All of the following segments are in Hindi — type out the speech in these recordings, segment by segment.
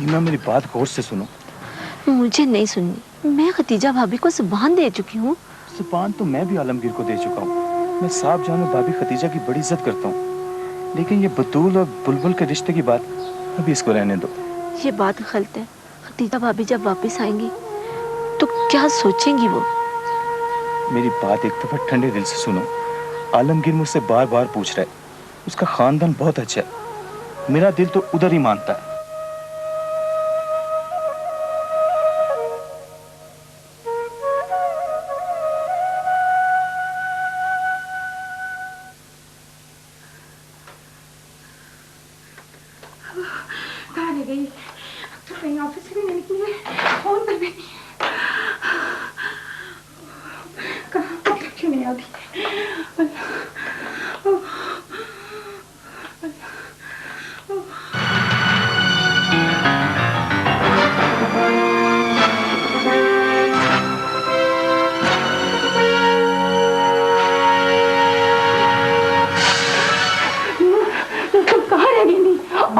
कीमा मेरी बात गौर से सुनो। मुझे नहीं सुननी। मैं खतीजा भाभी को जुबान दे चुकी हूँ। जुबान तो मैं भी आलमगीर को दे चुका हूँ। मैं साफ जानू भाभी खतीजा की बड़ी इज्जत करता हूँ, लेकिन ये बतूल और बुलबुल के रिश्ते की बात अभी इसको रहने दो। ये बात गलत है। खतीजा भाभी जब वापस आएंगी तो क्या सोचेंगी वो? मेरी बात एक दफा ठंडे दिल से सुनो। आलमगीर मुझसे बार बार पूछ रहा है। उसका खानदान बहुत अच्छा है। मेरा दिल तो उधर ही मानता है। कहाँ ले गई? तो कहीं ऑफिस से भी नहीं निकली है। फोन पर भी नहीं। कहाँ क्यों नहीं आती?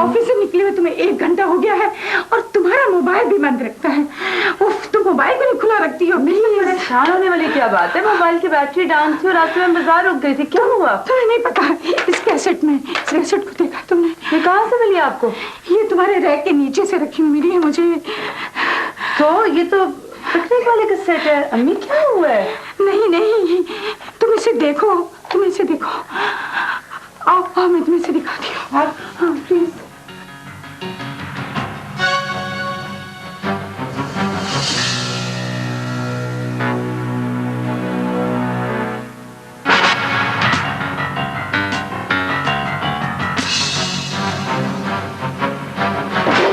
ऑफिस से निकले हुए तुम्हें 1 घंटा हो गया है और तुम्हारा मोबाइल भी बंद रखता है। उफ, तुम मोबाइल भी नहीं खुला रखती हो। परेशान होने वाली क्या बात है? मोबाइल की बैटरी डाउन थी और रास्ते में बाजार रुक गई थी। क्या हुआ? तुम्हें नहीं पता। इस कैसेट को देखा तुमने? ये कहाँ से मिली आपको? ये तुम्हारे रैक के नीचे से रखी मिली है मुझे। तो ये तो पिकनिक वाले कैसेट है। अम्मी क्या हुआ है? नहीं, तुम इसे देखो। आओ मैं तुम्हें इसे दिखाती हूँ। हाँ प्लीज।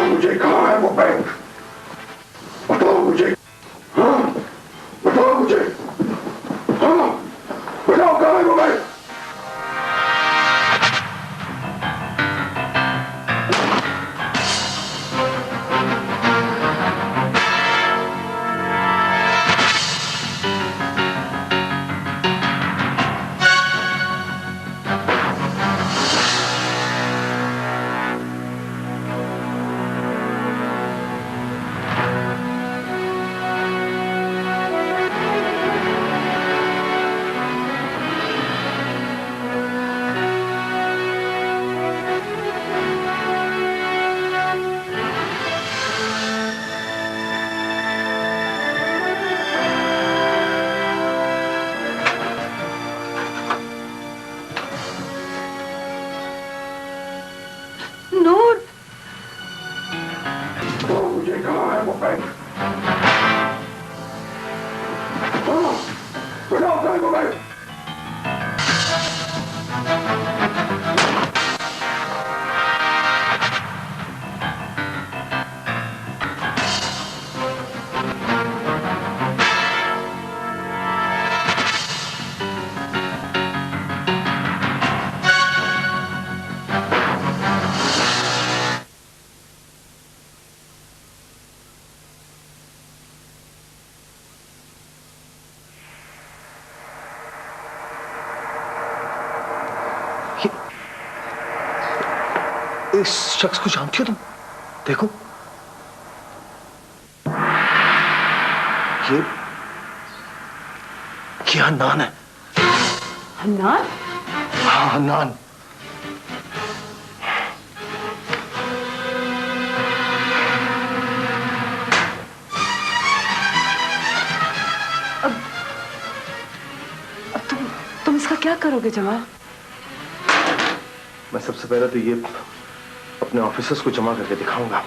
मुझे कहाँ है वो बैंक? बताओ मुझे। हाँ बताओ मुझे। हाँ बताओ कहाँ है वो बैंक? इस शख्स को जानती हो तुम? देखो ये हन्नान है। हन्नान? हाँ हन्नान। अब तुम इसका क्या करोगे जमाल? मैं सबसे पहले तो ये अपने ऑफिसर्स को जमा करके दिखाऊंगा।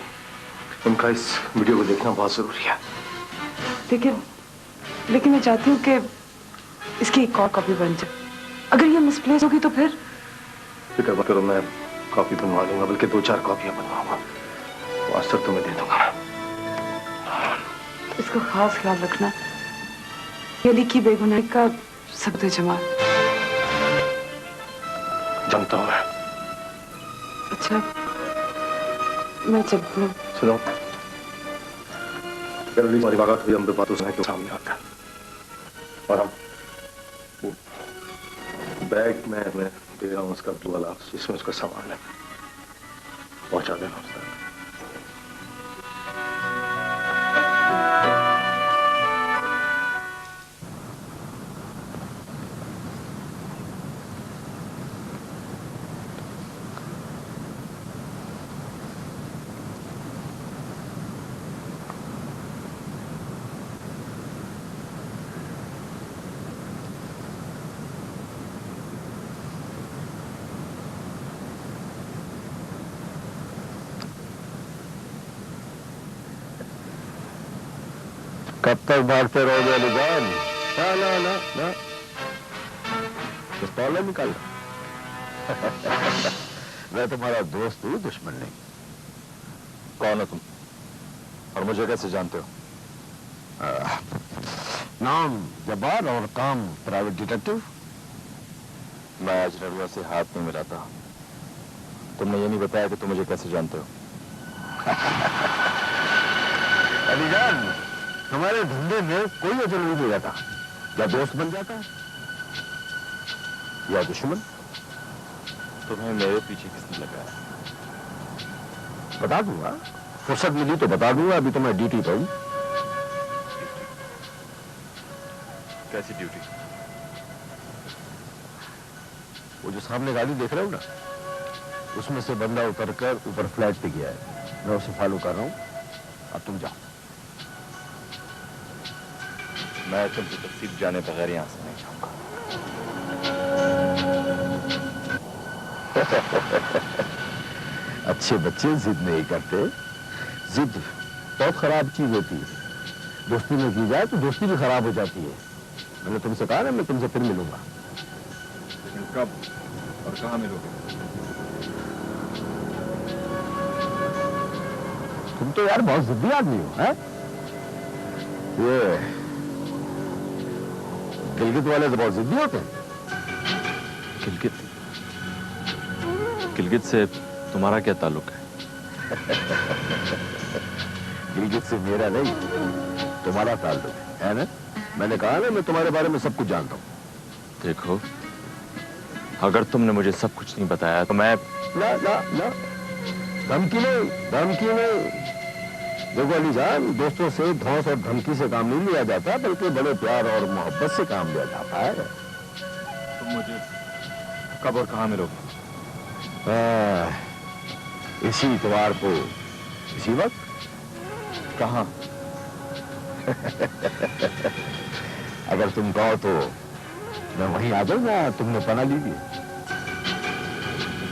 उनका इस वीडियो को देखना बहुत जरूरी है। लेकिन मैं चाहती हूँ कि इसकी एक और कॉपी बन जाए। अगर ये मिसप्लेस होगी तो फिर? फिक्र मत करो, मैं कॉपी बनवा दूंगा, बल्कि 2-4 कॉपियां बनवाऊंगा। वो आज तक तुम्हें दे दूंगा। इसको खास ख्याल रखना। अली की बेगुनाही का सबूत है जमाल। जानता हूँ मैं। अच्छा मैं चलती हूँ। सुनो, अगर अली हमारी वाकत हुई, हम पे बातों से सामने आता और हम बैग में मैं दे रहा हूँ उसका ब्लू वाला, जिसमें उसका सामान है, पहुंचा देना उसका। कब तक भागते रहोगे अलीजान? ना ना ना ना, पिस्तौल निकाल। मैं तुम्हारा दोस्त हूँ, दुश्मन नहीं। कौन हो तुम और मुझे कैसे जानते हो? नाम जब्बार और काम प्राइवेट डिटेक्टिव। मैं आज रविवार से हाथ नहीं मिलाता। तुमने ये नहीं बताया कि तुम मुझे कैसे जानते हो। अलीजान, हमारे धंधे में कोई अजर नहीं जाता, या दोस्त बन जाता है या दुश्मन। तुम्हें मेरे पीछे किसने लगाया? बता दूंगा, फुर्सत मिली तो बता दूंगा। अभी तो मैं ड्यूटी पर हूं। कैसी ड्यूटी? वो जो सामने गाड़ी देख रहे हो ना, उसमें से बंदा उतरकर ऊपर फ्लैट पे गया है। मैं उसे फॉलो कर रहा हूं। अब तुम जाओ। मैं तुमसे तफसील जाने बगैर यहां से नहीं जाऊंगा। अच्छे बच्चे जिद नहीं करते। जिद बहुत खराब चीज होती है। दोस्ती में की जाए तो दोस्ती भी खराब हो जाती है। मैंने तुमसे कहा ना, मैं तुमसे फिर मिलूंगा। लेकिन कब और कहां मिलोगे? तुम तो यार बहुत जिद्दी आदमी हो, हैं? ये गिलगित वाले तो बहुत जिद्दी होते हैं। गिलगित से तुम्हारा क्या ताल्लुक है? गिलगित से मेरा नहीं, तुम्हारा ताल्लुक है ना? मैंने कहा ना, मैं तुम्हारे बारे में सब कुछ जानता हूँ। देखो, अगर तुमने मुझे सब कुछ नहीं बताया तो मैं ना ना ना, धमकी नहीं, धमकी नहीं। देखो अलीजान, दोस्तों से धौंस और धमकी से काम नहीं लिया जाता, बल्कि बड़े प्यार और मोहब्बत से काम लिया जाता है। तुम मुझे कब और कहां मिलोगे? इसी इतवार को, इसी वक्त। कहां? अगर तुम कहो तो मैं वहीं आ जाऊंगा, तुमने पना लीजिए।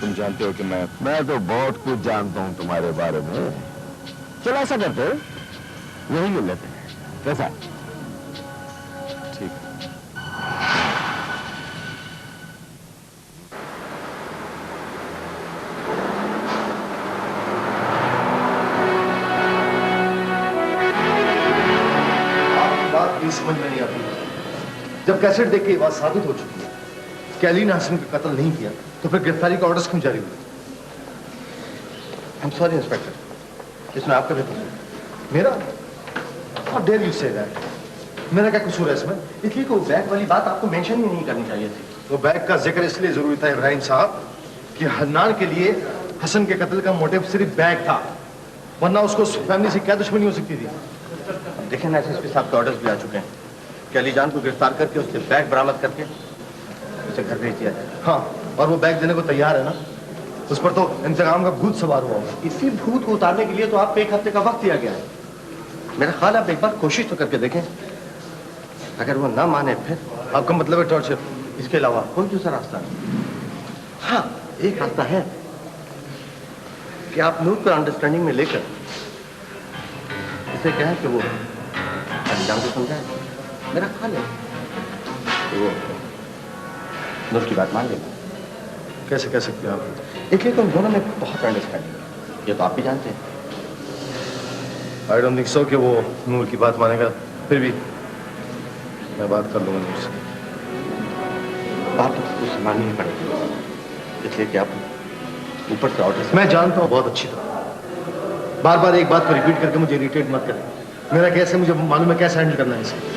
तुम जानते हो कि मैं तो बहुत कुछ जानता हूं तुम्हारे बारे में। चलो ऐसा करते हैं, यही मिल लेते हैं, कैसा? ठीक है। बात नहीं समझ में नहीं आती। जब कैसेट देख के ये बात साबित हो चुकी है कि अली ने हसन का कत्ल नहीं किया, तो फिर गिरफ्तारी का ऑर्डर्स क्यों जारी हुए? आई एम सॉरी इंस्पेक्टर, इसमें आपका भी कसूर है। मेरा? How dare you say that? मेरा क्या कसूर है इसमें? इसलिए को बैग वाली बात आपको मेंशन ही नहीं करनी चाहिए थी। वो बैग का जिक्र इसलिए जरूरी था इब्राहिम साहब कि हन्नान के लिए हसन के कत्ल का मोटिव सिर्फ बैग था, वरना उसको फैमिली से क्या दुश्मनी हो सकती थी? देखें ना, एसएसपी साहब के ऑर्डर्स भी आ चुके हैं कि अलीजान को गिरफ्तार करके उससे बैग बरामद करके उसे घर भेज दिया जाए। हाँ, और वो बैग देने को तैयार है ना? उस पर तो इंतकाम का भूत सवार हुआ होगा। इसी भूत को उतारने के लिए तो आपको 1 हफ्ते का वक्त दिया गया है। मेरा ख्याल आप एक बार कोशिश तो करके देखें। अगर वो ना माने फिर? आपका मतलब है टॉर्चर? इसके अलावा कोई दूसरा रास्ता नहीं? हाँ, एक रास्ता है कि आप नूर को अंडरस्टैंडिंग में लेकर इसे कहें कि वो अलीजान को समझाए। मेरा ख्याल है वो नूर की बात मान लेगा। कैसे कह सकते हैं आप? इसलिए तो उन दोनों में बहुत अंडरस्टैंडिंग है, ये तो आप भी जानते हैं। आई डोंट थिंक सो कि वो नूर की बात मानेगा। फिर भी मैं बात कर लूंगा नूर से। बात तो कुछ संभालनी ही पड़ेगी, इसलिए कि आप ऊपर से ऑर्डर। मैं जानता हूँ बहुत अच्छी तरह। बार बार एक बात को रिपीट करके मुझे इरिटेट मत करें। मेरा कैसे, मुझे मालूम है कैसे हैंडल करना है इसे।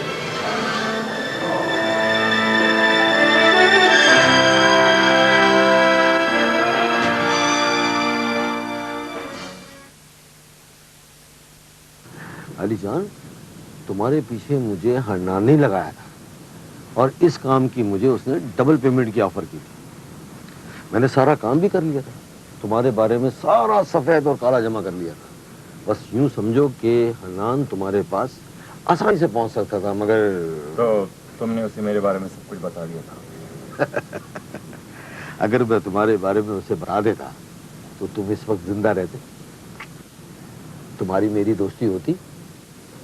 अलीजान, तुम्हारे पीछे मुझे हन्नान नहीं लगाया था, और इस काम की मुझे उसने डबल पेमेंट की ऑफर की थी। मैंने सारा काम भी कर लिया था, तुम्हारे बारे में सारा सफेद और काला जमा कर लिया था। बस यूं समझो कि हन्नान तुम्हारे पास आसानी से पहुंच सकता था, मगर तो तुमने उसे मेरे बारे में सब कुछ बता दिया था। अगर मैं तुम्हारे बारे में उसे बता देता तो तुम इस वक्त जिंदा रहते? तुम्हारी मेरी दोस्ती होती?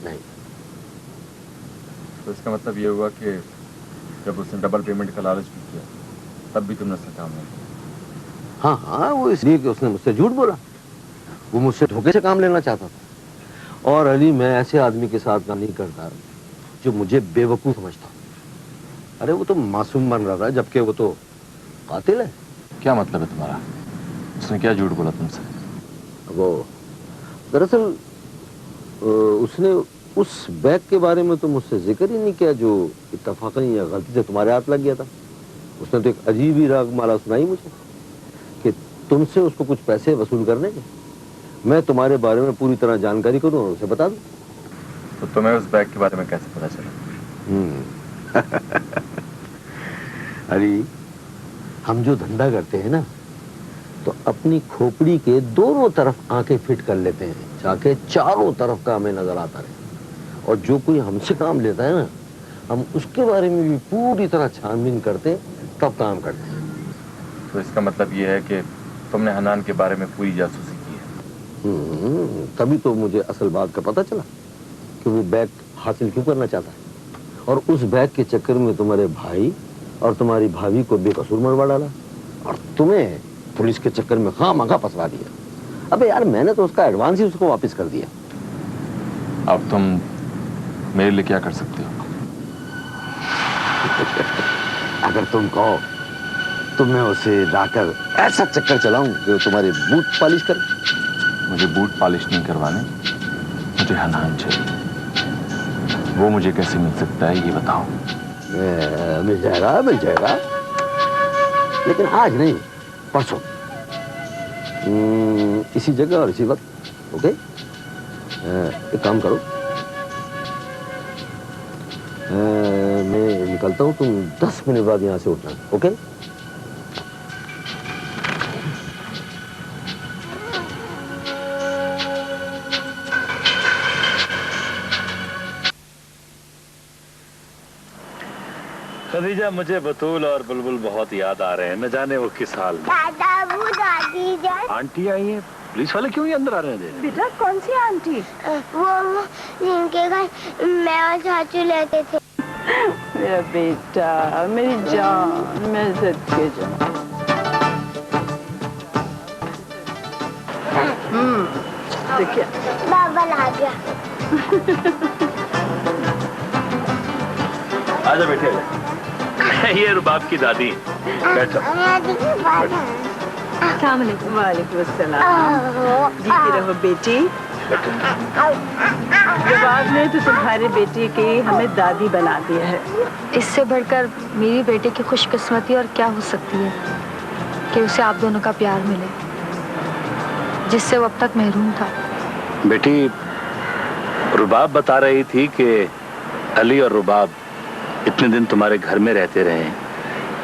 नहीं। तो इसका मतलब ये हुआ कि जब उसने डबल पेमेंट का लालच भी किया तब भी तुमने उससे काम नहीं किया? हाँ हाँ, वो इसलिए कि उसने मुझसे झूठ बोला। वो मुझसे धोखे से काम लेना चाहता था। और अली, मैं ऐसे आदमी के साथ काम नहीं करता जो मुझे बेवकूफ समझता। अरे वो तो मासूम बन रहा था, जबकि वो तो कातिल है। क्या मतलब है तुम्हारा? उसने क्या झूठ बोला तुमसे? वो दरअसल उसने उस बैग के बारे में तो मुझसे जिक्र ही नहीं किया जो इत्तफाकन या गलती से तुम्हारे हाथ लग गया था। उसने तो एक अजीब ही रागमाला सुनाई मुझे कि तुमसे उसको कुछ पैसे वसूल करने के। मैं तुम्हारे बारे में पूरी तरह जानकारी करूं और उसे बता दूं। तो तुम्हें उस बैग के बारे में कैसे पता चला? अरे, हम जो धंधा करते हैं ना, तो अपनी खोपड़ी के दोनों तरफ आंखें फिट कर लेते हैं ताकि चारों तरफ का हमें नजर आता रहे। और जो कोई हमसे काम लेता है ना, हम उसके बारे में भी पूरी तरह छानबीन करते तब काम करते हैं। तो इसका मतलब ये है कि तुमने हनान के बारे में पूरी जासूसी की है? तभी तो मुझे असल बात का पता चला कि वो बैग हासिल क्यों करना चाहता है। और उस बैग के चक्कर में तुम्हारे भाई और तुम्हारी भाभी को बेकसूर मरवा डाला और तुम्हें पुलिस के चक्कर में खामखा फंसवा दिया। अबे यार, मैंने तो उसका एडवांस ही उसको वापस कर दिया। अब तुम मेरे लिए क्या कर सकते हो? अगर तुम कहो तो मैं उसे लाकर ऐसा चक्कर चलाऊं कि वो तुम्हारे बूट पॉलिश करे। मुझे बूट पॉलिश नहीं करवाने, मुझे हनान चाहिए। वो मुझे कैसे मिल सकता है ये बताओ। मिल जाएगा, मिल जाएगा, लेकिन आज नहीं, परसों, इसी जगह और इसी वक्त। ओके, एक काम करो, मैं निकलता हूँ, तुम 10 मिनट बाद यहाँ से उठना। ओके? खदीजा, मुझे बतूल और बुलबुल बहुत याद आ रहे हैं। न जाने वो किस हाल में। दादा, वो दादी जान। आंटी आई है? पुलिस वाले क्यों नहीं अंदर आ रहे हैं? बेटा, कौन सी आंटी? वो जिनके घर मैं और चाचू रहते थे। मेरा बेटा, मेरी जान, मैं जिद के जान। देखिए, बाबा ला गया। आजा बेटे, ये रुबाब की दादी। बैठो। वालेकुम अस्सलाम। जीती रहो बेटी। रुबाब ने तो तुम्हारे बेटी की हमें दादी बना दिया है। इससे बढ़कर मेरी बेटे की खुशकिस्मती और क्या हो सकती है कि उसे आप दोनों का प्यार मिले, जिससे वो अब तक महरूम था। बेटी, रुबाब बता रही थी कि अली और रुबाब इतने दिन तुम्हारे घर में रहते रहे हैं।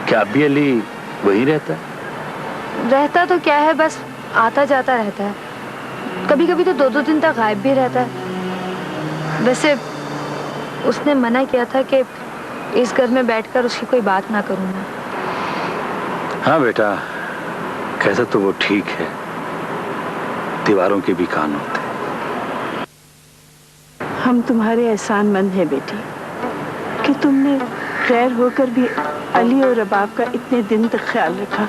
क्या अब भी अली वहीं रहता है? रहता तो क्या है, बस आता जाता रहता है। कभी कभी तो 2-2 दिन तक गायब भी रहता है। वैसे उसने मना किया था कि इस घर में बैठकर उसकी कोई बात ना करूं मैं। हाँ बेटा, कैसा तो वो ठीक है, दीवारों के भी कान होते हैं। हम तुम्हारे एहसानमंद हैं बेटी कि तुमने गैर होकर भी अली और रबाब का इतने दिन तक ख्याल रखा।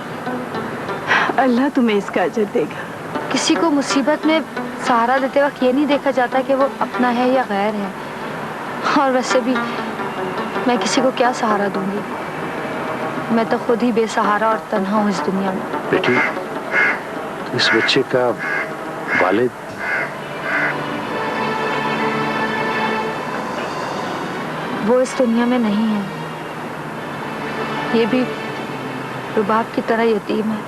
अल्लाह तुम्हें इसका अजर देगा। किसी को मुसीबत में सहारा देते वक्त ये नहीं देखा जाता कि वो अपना है या गैर है। और वैसे भी मैं किसी को क्या सहारा दूंगी? मैं तो खुद ही बेसहारा और तन्हा हूँ इस दुनिया में। बेटी, इस बच्चे का वालिद वो इस दुनिया में नहीं है। ये भी रुबाब की तरह यतीम है।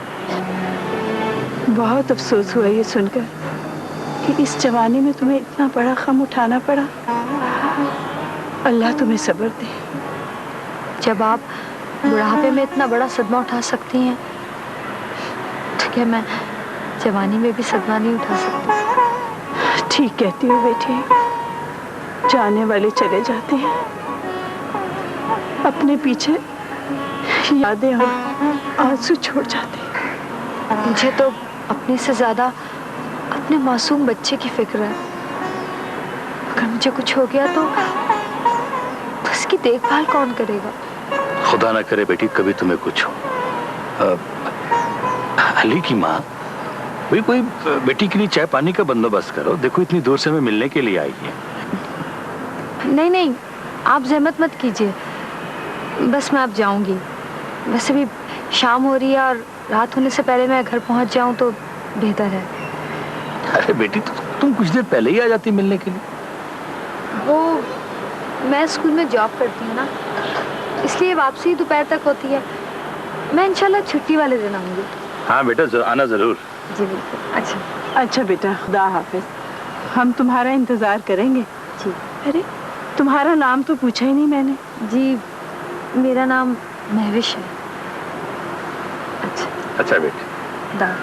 बहुत अफसोस हुआ ये सुनकर कि इस जवानी में तुम्हें इतना बड़ा गम उठाना पड़ा। अल्लाह तुम्हें सब्र दे। जब आप बुढ़ापे में इतना बड़ा सदमा उठा सकती हैं, तो क्या मैं जवानी में भी सदमा नहीं उठा सकती? ठीक कहती हो बेटी, जाने वाले चले जाते हैं, अपने पीछे यादें और आंसू छोड़ जाते हैं। मुझे तो अपने से ज्यादा अपने मासूम बच्चे की फिक्र है। अगर मुझे कुछ हो गया तो देखभाल कौन करेगा? खुदा ना करे बेटी कभी तुम्हें कुछ हो। अली की माँ, भाई कोई बेटी के लिए चाय पानी का बंदोबस्त करो। देखो इतनी दूर से हमें मिलने के लिए आई है। नहीं नहीं, आप जहमत मत कीजिए, बस मैं अब जाऊंगी। वैसे भी शाम हो रही है और रात होने से पहले मैं घर पहुंच जाऊं तो बेहतर है। अरे बेटी तुम कुछ देर पहले ही आ जाती मिलने के लिए। वो मैं स्कूल में जॉब करती हूँ ना, इसलिए वापसी दोपहर तक होती है। मैं इंशाल्लाह छुट्टी वाले दिन आऊंगी। हाँ बेटा आना जरूर। जी बिल्कुल। अच्छा बेटा, खुदा हाफिज। हम तुम्हारा इंतजार करेंगे। जी। अरे तुम्हारा नाम तो पूछा ही नहीं मैंने। जी मेरा नाम महविश है। अच्छा बेटी। दा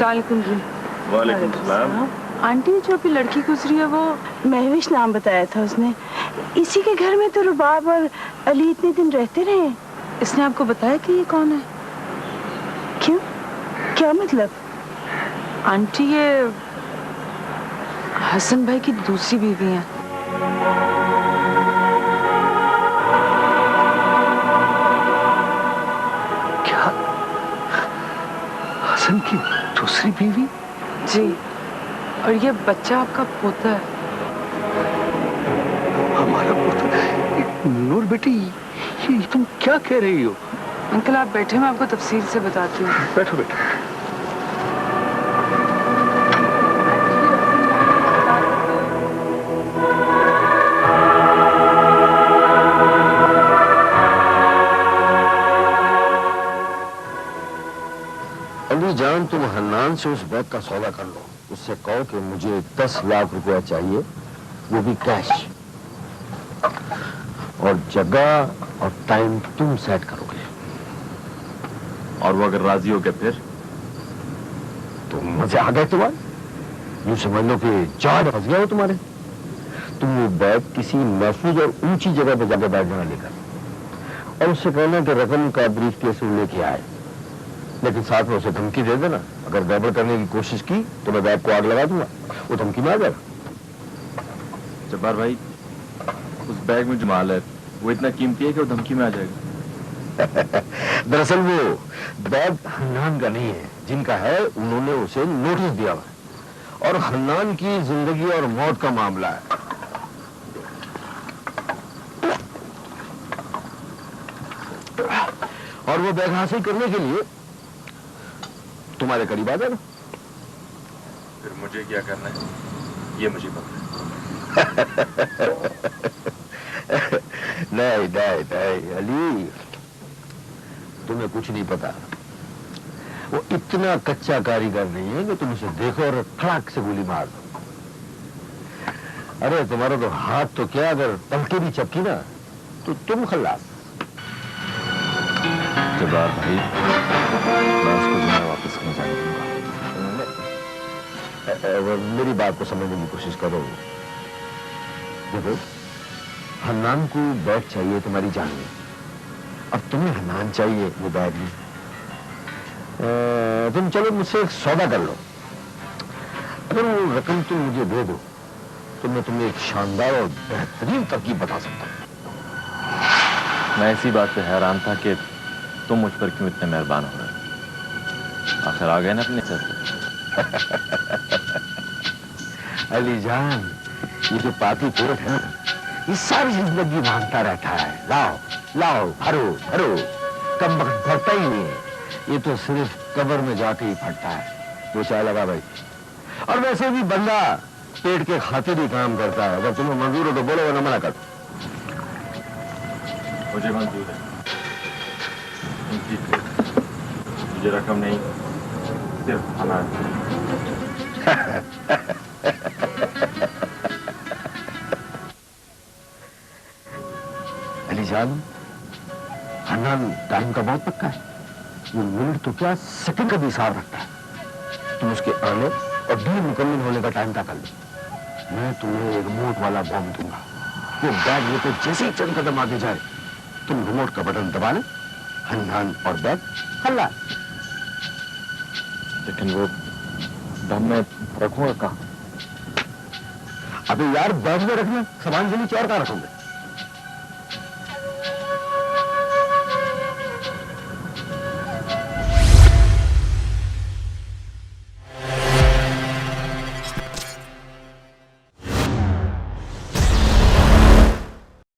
वालेकुम सलाम। आंटी जो भी लड़की गुजरी है वो महविश नाम बताया था उसने। इसी के घर में तो रुबाब और अली इतने दिन रहते रहे। इसने आपको बताया कि ये कौन है? क्यों, क्या मतलब? आंटी ये हसन भाई की दूसरी बीवी है। क्या? हसन की दूसरी बीवी? जी, और ये बच्चा आपका पोता है। हमारा पोता? नूर बेटी ये तुम क्या कह रही हो? अंकल आप बैठे, मैं आपको तफसील से बताती हूँ। बैठो बेटा। अली जान, तुम हन्नान से उस बैग का सौदा कर लो। उससे कहो कि मुझे 10 लाख रुपया चाहिए, वो भी कैश। और जगह और टाइम तुम सेट करोगे। और वो अगर राजी हो गया फिर? तो मजे आ गए तुम्हारे। यूं समझ लो कि चार फंस गया हो तुम्हारे। तुम वो बैग किसी महफूज और ऊंची जगह पर जाकर बैठ जाना लेकर, और उससे कहना कि रकम का ब्रीफ केस लेके आए, लेकिन साथ में उसे धमकी दे देना अगर गड़बड़ करने की कोशिश की तो मैं बैग को आग लगा दूंगा। वो धमकी में आ जाएगा। जब्बार भाई, उस बैग में जो माल है वो इतना कीमती है कि वो धमकी में आ जाएगा। दरअसल वो बैग हन्नान का नहीं है। जिनका है उन्होंने उसे नोटिस दिया हुआ है, और हन्नान की जिंदगी और मौत का मामला है। और वो बैग हासिल करने के लिए तुम्हारे करीब आ जाएगा। फिर मुझे क्या करना है ये मुझे पता है। नहीं नहीं नहीं अली, तुम्हें कुछ नहीं पता। वो इतना कच्चा कारीगर नहीं है कि तुम उसे देखो और खड़ाक से गोली मार दो। अरे तुम्हारा तो हाथ तो क्या, अगर पलके भी चपकी ना तो तुम खल्लास। जब्बार भाई, मैं उसको जिम्मा वापस नहीं जाने दूंगा। मेरी बात को समझने की कोशिश करो। देखो, हन्नान को बैग चाहिए तुम्हारी जान में, अब तुम्हें हन्नान चाहिए वो बैग नहीं। तुम चलो मुझसे एक सौदा कर लो। अगर वो रकम तुम मुझे दे दो तो मैं तुम्हें एक शानदार और बेहतरीन तरकीब बता सकता हूं। मैं इसी बात पे हैरान था कि तुम मुझ पर क्यों इतने मेहरबान हो रहे। आखिर आ गए ना अपने सर। अली जान, ये जो पाती पेट है ये सारी जिंदगी मांगता रहता है, लाओ लाओ भरो भरो, कम वक्त भरता ही नहीं है। ये तो सिर्फ कब्र में जाके ही फटता है। वो चाय लगा भाई। और वैसे भी बंदा पेट के खातिर ही काम करता है। अगर तुम्हें मंजूर हो तो बोलो, वरना मना कर। मुझे मंजूर है। मुझे रकम नहीं, सिर्फ अनाज। अली जान, हन्नान टाइम का बहुत पक्का है। वो मिनट तो क्या, सेकंड का भी हिसाब रखता है। तुम उसके आने और डील मुकम्मल होने का टाइम तय कर लो। मैं तुम्हें एक रिमोट वाला बॉम्ब दूंगा। वो बैग लेकर जैसे ही चंद कदम आगे जाए, तुम रिमोट का बटन दबा लें, हन्नान और बैग हल्ला। लेकिन वो दम में रखूंगा कहाँ? अबे यार, बैग में रखना, सामान के नीचे और कहाँ रखोगे?